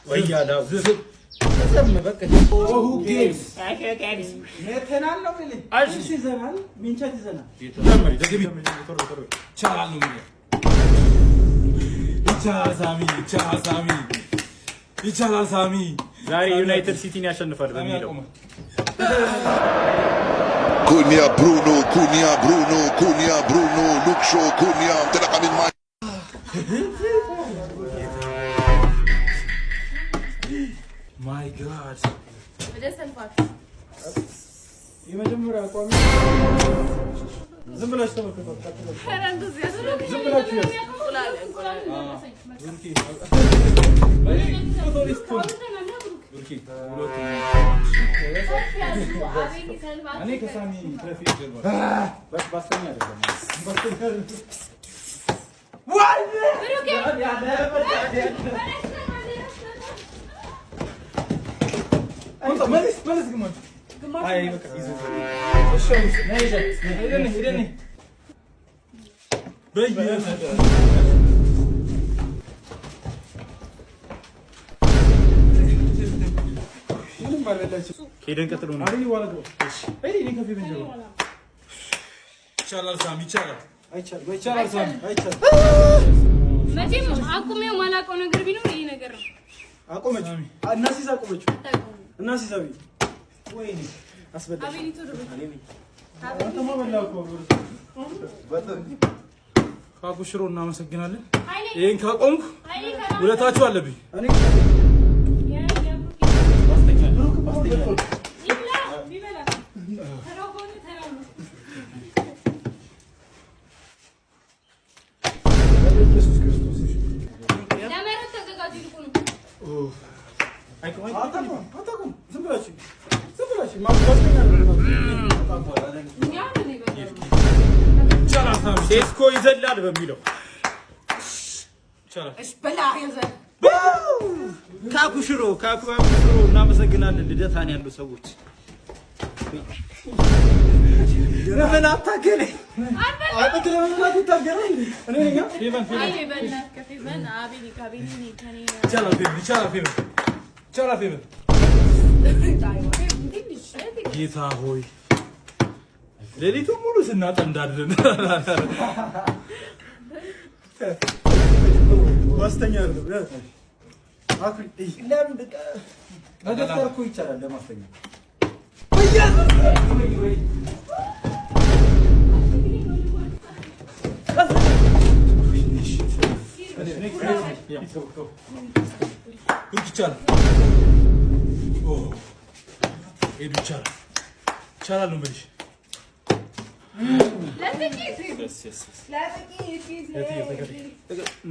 ويانا زم بك هو جيمز نتنال ነው ቢል እሺ ዘናል ሚንቻት ዘናል ተመሪ ደግቢ ቻላል ነው ሚል ይቻላል ሳሚ ዛሬ ዩናይትድ ሲቲን ያሸንፋል በሚለው كونيا برونو لوكشو كونيا انطلق من ماي جاد بدأت الفاك የመጀመሪያ አቋሚ ዝም ብለሽ ተመልከቱ هرندوز يا ዝም ብላችሁ እኔ ከሳሚ ትራፊክ ጀርባ በስ ባስተኛ አይደለም ዋይ አንተ መልስ ግማሽ አይ በቃ ይዘው እሺ ነይ ሄደን በየነ ሄደን ቀጥሎ ነው አይደል ይዋላል እሺ እኔ ከፊ በንጀሮ ይቻላል ሳሚ ይቻላል ሳሚ አይቻል መቼም አቁሜው ማላውቀው ነገር ቢኖር ይሄ ነገር ነው አቆመች እናሲስ አቆመች እናሲስ አቢ ወይኔ አስበላ አቤኒቶ ድሮ አንተማ በላው እኮ ካኩሽሮ እናመሰግናለን ይሄን ካቆምኩ ሁለታችሁ አለብኝ እኔ ሴስኮ ይዘላል በሚለው ካኩሽሮ እናመሰግናለን ልደታን ያሉ ሰዎች ለምን አታገለኝ አጥቅለ ለምን አታገለኝ እኔ ነኝ ፌቨን ከፌቨን አቤኒ ካቤኒ ከኔ ቻላ ፌቨን ጌታ ሆይ ሌሊቱ ሙሉ ስናጠንዳለን ዋስተኛ ነው አኩሪ ለምን በደፍተር እኮ ይቻላል ለማስተኛ ይቻላል ነው የምልሽ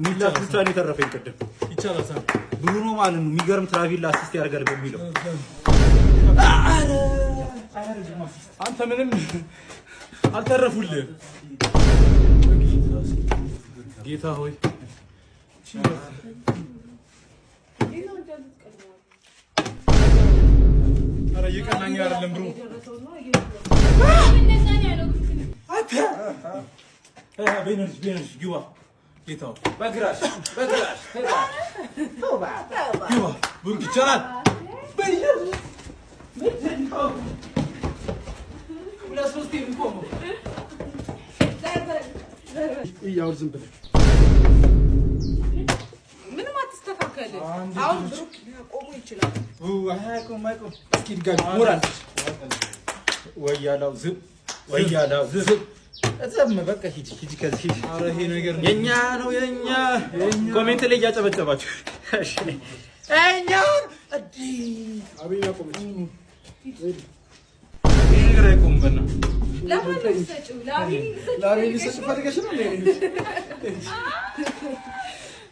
ሚላት ብቻ ነው የተረፈኝ ቅድም ይቻላል ሳሚ ብሩኖ ማለት ነው የሚገርም ትራቪል አሲስት ያደርጋል በሚለው አንተ ምንም አልተረፉልህም ጌታ ሆይ ኧረ እየቀናኝ አይደለም ብሩ ቤነርጅ ግባ ጌታው በግራሽ ግባ ብሩክ ይቻላል ይያው ዝም ብለህ ምንም አትስተካከል አሁን ብሩክ ቆሞ ይችላል አይቆም እስኪ ድጋሚ ሞራል ወያላው ዝም እዘም በቃ ሂጂ ከዚህ ኧረ ይሄ ነገር የኛ ነው የኛ ኮሜንት ላይ ያጨበጨባችሁ እሺ እኛ አዲ አቤኛ ቆመች ይሄ ነገር አይቆም በና ላቤኒ ፈልገሽ ነው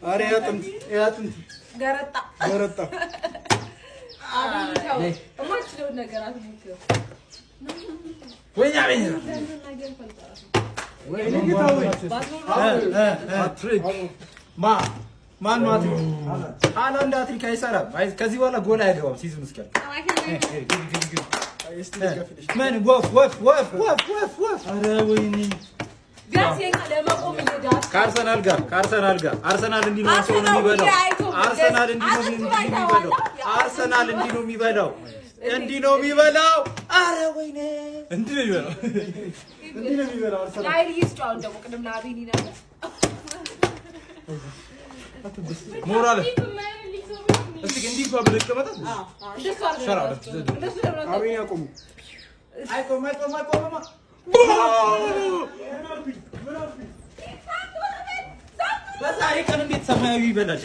ኧረ ያጥንት ገረጣ አቤኒታው እማችለው ነገር አትሞክር ወይኛ ወይኔ ጌታው ሃትሪክ ማን ሃላንድ ሃትሪክ አይሰራም ከዚህ በኋላ ጎል አይገባም ሲዝን እስኪ ማን ወፍ ኧረ ወይኔ ጋሴ ለማቆም ይዳስ ከአርሰናል ጋር አርሰናል እንዲህ ነው ሰው ነው የሚበላው አርሰናል እንዲህ ነው የሚበላው። አርሰናል እንዲህ ነው የሚበላው። እንዲህ ነው የሚበላው። አረ ወይኔ እንዲህ ነው የሚበላው። እንዲህ ነው የሚበላው አርሰናል። ላይ ይስጫው ደግሞ ቅድም ላቢኒ ነበር። ሞራል እስኪ እንዲህ እንኳን ብለቀመጣ እንደሱ አድርገው አቤን ያቆሙ አይቆም በዛሬ ቀን እንዴት ሰማያዊ ይበላል?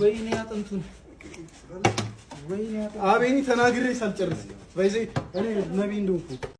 ወይኔ አጥንቱን አቤኒ ተናግሬ ሳልጨርስ በዚህ እኔ ነብይ እንደሆንኩ